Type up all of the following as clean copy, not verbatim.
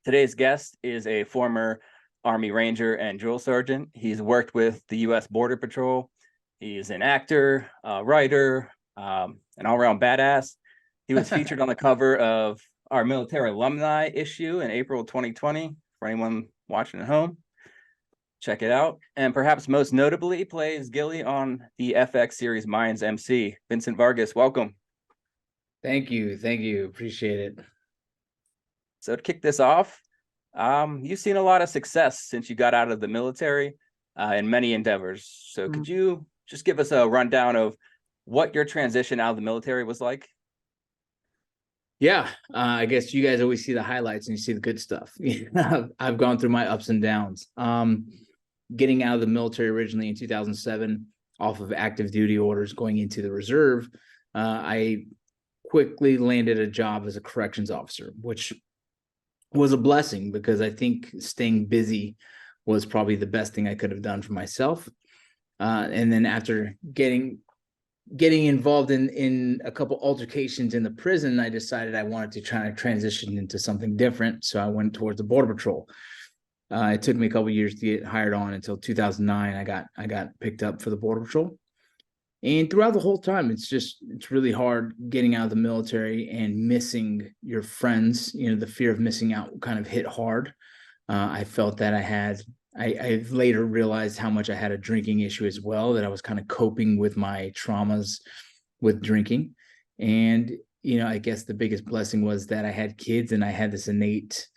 Today's guest is a former Army Ranger and drill sergeant. He's worked with the U.S. Border Patrol. He's an actor, writer, an all-around badass. He was featured on the cover of our military alumni issue in April 2020. For anyone watching at home, check it out. And perhaps most notably, plays Gilly on the FX series Mayans MC. Vincent Vargas, welcome. Thank you. Thank you. Appreciate it. So to kick this off, you've seen a lot of success since you got out of the military in many endeavors. So could you just give us a rundown of what your transition out of the military was like? Yeah, I guess you guys always see the highlights and you see the good stuff. I've gone through my ups and downs. Getting out of the military originally in 2007, off of active duty orders, going into the reserve, I quickly landed a job as a corrections officer, which was a blessing because I think staying busy was probably the best thing I could have done for myself. And then after getting involved in a couple altercations in the prison, I decided I wanted to try to transition into something different. So I went towards the Border Patrol. It took me a couple of years to get hired on until 2009. I got picked up for the Border Patrol. And throughout the whole time, it's really hard getting out of the military and missing your friends. You know, the fear of missing out kind of hit hard. I felt that I later realized how much I had a drinking issue as well, that I was kind of coping with my traumas with drinking. And, you know, I guess the biggest blessing was that I had kids and I had this innate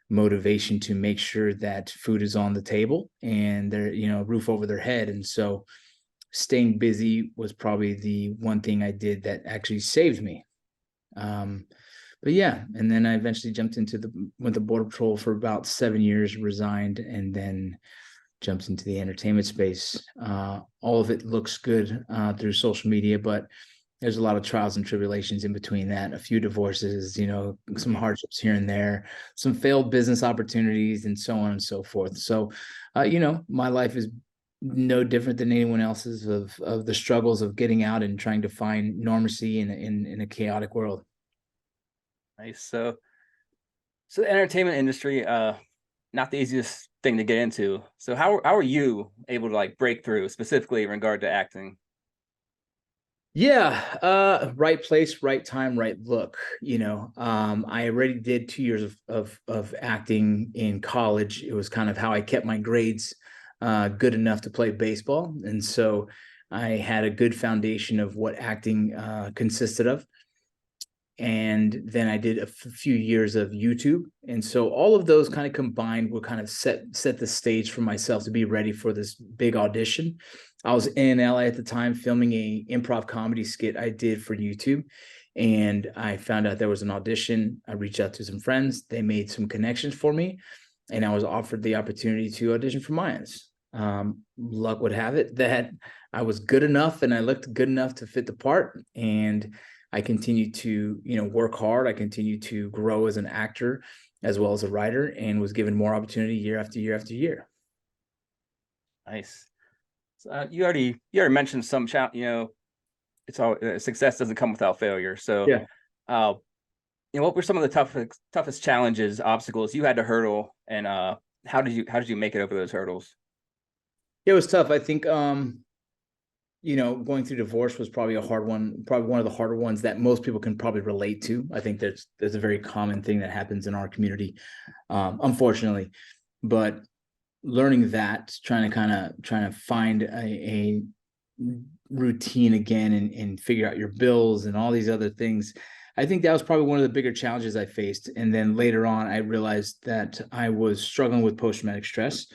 motivation to make sure that food is on the table and they're, you know, roof over their head. And so staying busy was probably the one thing I did that actually saved me. But yeah, and then I eventually went to Border Patrol for about 7 years, resigned, and then jumped into the entertainment space. All of it looks good through social media, but there's a lot of trials and tribulations in between that, a few divorces, you know, some hardships here and there, some failed business opportunities, and so on and so forth. So, you know, my life is no different than anyone else's of the struggles of getting out and trying to find normalcy in a chaotic world. Nice. So the entertainment industry, not the easiest thing to get into. So how are you able to like break through specifically in regard to acting? Yeah, right place, right time, right look. You know, I already did 2 years of acting in college. It was kind of how I kept my grades good enough to play baseball, and so I had a good foundation of what acting consisted of. And then I did a few years of YouTube, and so all of those kind of combined will kind of set the stage for myself to be ready for this big audition. I was in LA at the time filming a improv comedy skit I did for YouTube, and I found out there was an audition. I reached out to some friends, they made some connections for me, and I was offered the opportunity to audition for Mayans. Luck would have it that I was good enough and I looked good enough to fit the part, and I continued to, you know, work hard. I continued to grow as an actor as well as a writer, and was given more opportunity year after year after year. Nice. So, you already mentioned some you know, it's all success doesn't come without failure. So, Yeah. uh, you know, what were some of the toughest challenges, obstacles you had to hurdle, and how did you make it over those hurdles? It was tough. I think you know, going through divorce was probably a hard one, probably one of the harder ones that most people can probably relate to. I think there's a very common thing that happens in our community, unfortunately. But learning that, trying to find a routine again, and figure out your bills and all these other things. I think that was probably one of the bigger challenges I faced. And then later on, I realized that I was struggling with post-traumatic stress,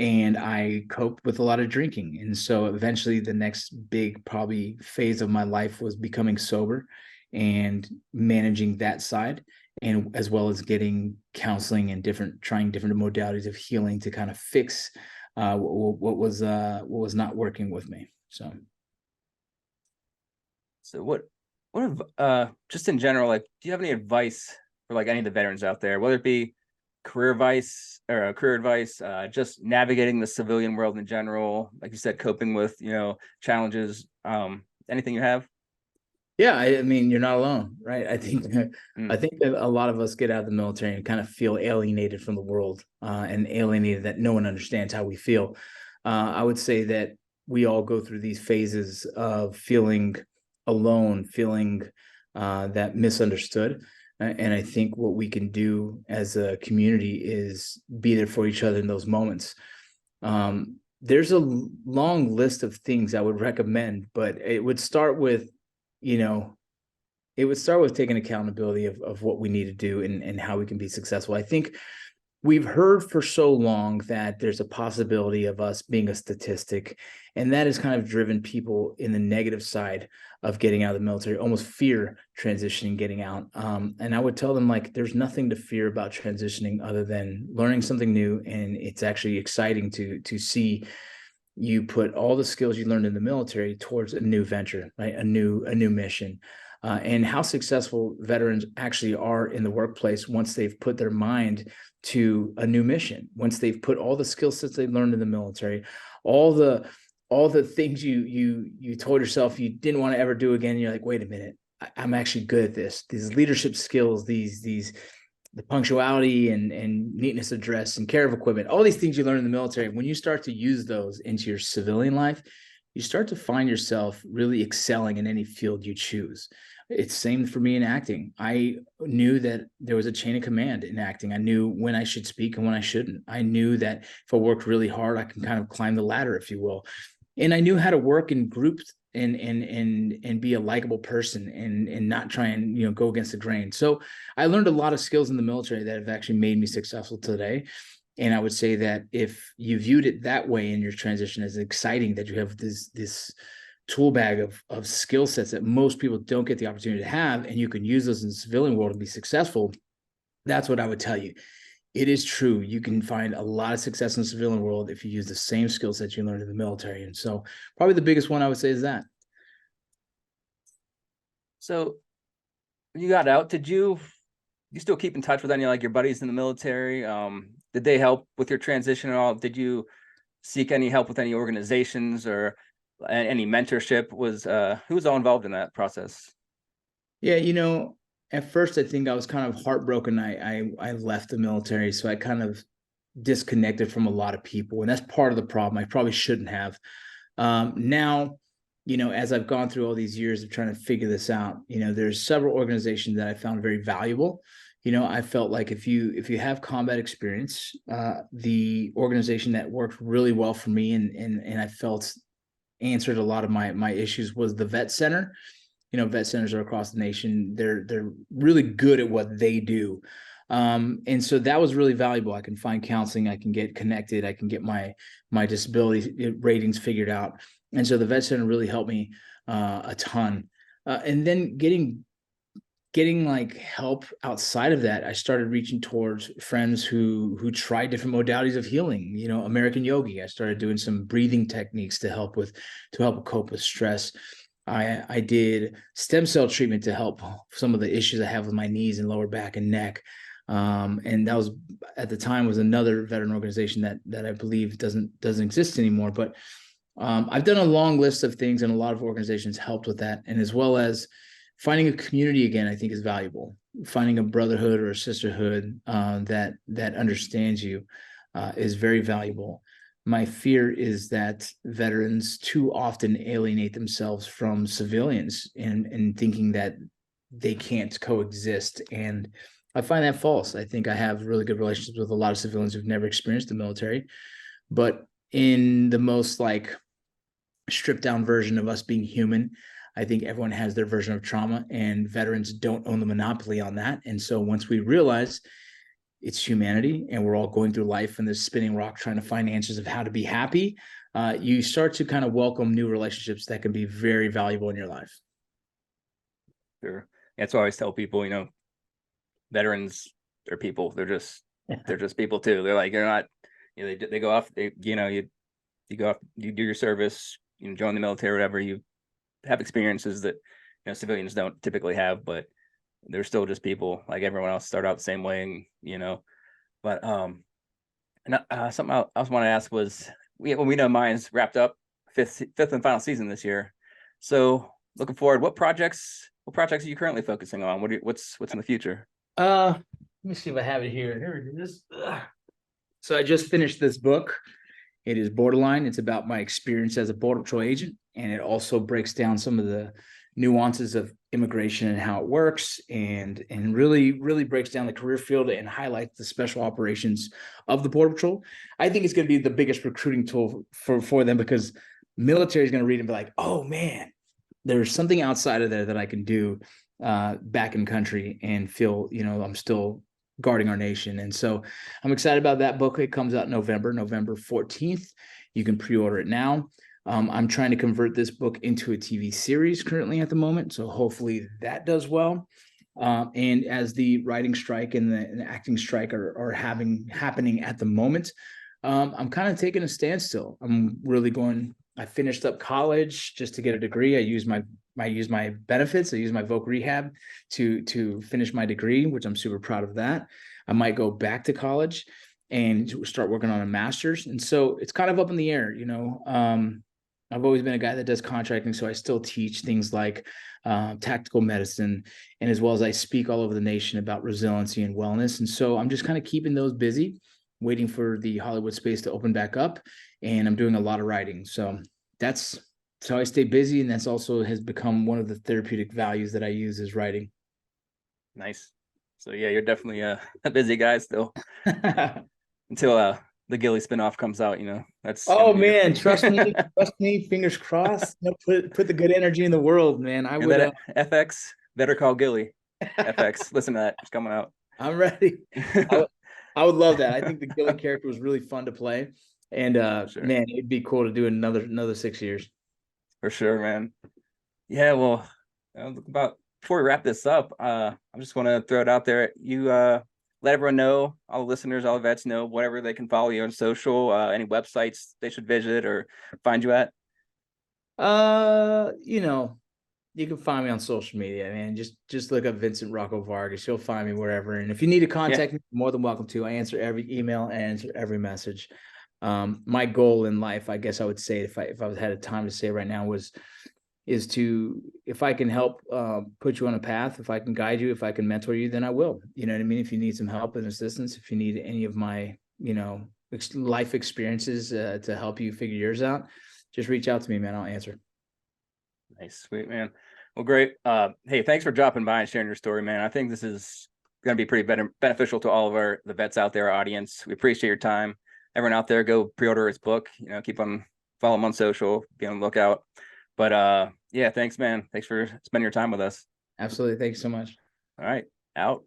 and I coped with a lot of drinking. And so eventually the next big probably phase of my life was becoming sober and managing that side, and as well as getting counseling and trying different modalities of healing to kind of fix what was not working with me. So just in general, like, do you have any advice for like any of the veterans out there, whether it be career advice, just navigating the civilian world in general, like you said, coping with, you know, challenges, anything you have? Yeah, I mean, you're not alone, right? I think I Mm. think that a lot of us get out of the military and kind of feel alienated from the world, and alienated that no one understands how we feel. I would say that we all go through these phases of feeling alone, feeling that misunderstood. And I think what we can do as a community is be there for each other in those moments. There's a long list of things I would recommend, but it would start with, you know, it would start with taking accountability of what we need to do and how we can be successful. I think we've heard for so long that there's a possibility of us being a statistic, and that has kind of driven people in the negative side of getting out of the military, almost fear transitioning, getting out. And I would tell them, like, there's nothing to fear about transitioning other than learning something new, and it's actually exciting to see you put all the skills you learned in the military towards a new venture, right? A new mission. And how successful veterans actually are in the workplace once they've put their mind to a new mission, once they've put all the skill sets they learned in the military, all the all the things you told yourself you didn't want to ever do again. You're like, wait a minute, I'm actually good at this. These leadership skills, these the punctuality and neatness of dress and care of equipment, all these things you learn in the military, when you start to use those into your civilian life, you start to find yourself really excelling in any field you choose. It's same for me in acting. I knew that there was a chain of command in acting. I knew when I should speak and when I shouldn't. I knew that if I worked really hard, I can kind of climb the ladder, if you will. And I knew how to work in groups and be a likable person and not try and go against the grain. So I learned a lot of skills in the military that have actually made me successful today. And I would say that if you viewed it that way in your transition as exciting, that you have this tool bag of skill sets that most people don't get the opportunity to have, and you can use those in the civilian world to be successful, that's what I would tell you. It is true. You can find a lot of success in the civilian world if you use the same skill sets you learned in the military. And so probably the biggest one I would say is that. So when you got out, did you still keep in touch with any like your buddies in the military? Did they help with your transition at all? Did you seek any help with any organizations or any mentorship? Who was all involved in that process? Yeah, at first I think I was kind of heartbroken. I left the military, so I kind of disconnected from a lot of people, and that's part of the problem. I probably shouldn't have. Now, as I've gone through all these years of trying to figure this out, there's several organizations that I found very valuable. I felt like if you have combat experience, the organization that worked really well for me and I felt answered a lot of my issues was the Vet Center. Vet centers are across the nation. They're really good at what they do. And so that was really valuable. I can find counseling, I can get connected, I can get my disability ratings figured out. And so the Vet Center really helped me a ton. And then getting like help outside of that, I started reaching towards friends who tried different modalities of healing. American Yogi. I started doing some breathing techniques to help cope with stress. I did stem cell treatment to help some of the issues I have with my knees and lower back and neck. And that was at the time was another veteran organization that I believe doesn't exist anymore. But I've done a long list of things, and a lot of organizations helped with that. And as well as finding a community again, I think is valuable. Finding a brotherhood or a sisterhood that understands you is very valuable. My fear is that veterans too often alienate themselves from civilians and thinking that they can't coexist. And I find that false. I think I have really good relationships with a lot of civilians who've never experienced the military, but in the most like stripped down version of us being human, I think everyone has their version of trauma, and veterans don't own the monopoly on that. And so once we realize it's humanity and we're all going through life in this spinning rock trying to find answers of how to be happy, you start to kind of welcome new relationships that can be very valuable in your life. Sure. That's why I always tell people, veterans are people. They're just people too. They're like, they're not, they go off, you go off, you do your service, join the military, or whatever. You have experiences that, civilians don't typically have, but they're still just people like everyone else, start out the same way, but, and something I also want to ask was, we know mine's wrapped up fifth and final season this year. So looking forward. What projects are you currently focusing on? What's in the future? Let me see if I have it here. There it is. So I just finished this book. It is Borderline. It's about my experience as a Border Patrol agent, and it also breaks down some of the nuances of immigration and how it works, and really breaks down the career field and highlights the special operations of the Border Patrol. I think it's going to be the biggest recruiting tool for them, because military is going to read and be like, oh man, there's something outside of there that I can do back in country and feel, I'm still guarding our nation. And so I'm excited about that book. It comes out November 14th. You can pre-order it now. I'm trying to convert this book into a TV series currently at the moment, so hopefully that does well. And as the writing strike and the acting strike are happening at the moment, I'm kind of taking a standstill. I finished up college just to get a degree. I use my benefits. I use my voc rehab to finish my degree, which I'm super proud of that. I might go back to college and start working on a master's. And so it's kind of up in the air, I've always been a guy that does contracting, so I still teach things like tactical medicine, and as well as I speak all over the nation about resiliency and wellness. And so I'm just kind of keeping those busy, waiting for the Hollywood space to open back up, and I'm doing a lot of writing. So that's how I stay busy, and that's also has become one of the therapeutic values that I use is writing. Nice. So yeah, you're definitely a busy guy still until the Gilly spinoff comes out. That's man, trust me, fingers crossed. Put the good energy in the world, man. I would FX better call Gilly. FX, listen to that. It's coming out. I'm ready. I would love that. I think the Gilly character was really fun to play. And sure. Man, it'd be cool to do another 6 years. For sure, man. Yeah, well, before we wrap this up, I just want to throw it out there. You let everyone know, all the listeners, all the vets know, whatever they can follow you on social, any websites they should visit or find you at. You can find me on social media, man. Just look up Vincent Vargas. You'll find me wherever. And if you need to contact me, you're more than welcome to. I answer every email, I answer every message. My goal in life, I guess I would say, if I had a time to say right now, is to, if I can help put you on a path, if I can guide you, if I can mentor you, then I will. You know what I mean? If you need some help and assistance, if you need any of my, life experiences to help you figure yours out, just reach out to me, man. I'll answer. Nice. Sweet, man. Well, great. Hey, thanks for dropping by and sharing your story, man. I think this is going to be pretty beneficial to all of the vets out there, our audience. We appreciate your time. Everyone out there, go pre-order his book, follow him on social, be on the lookout. But yeah, thanks, man. Thanks for spending your time with us. Absolutely. Thanks so much. All right. Out.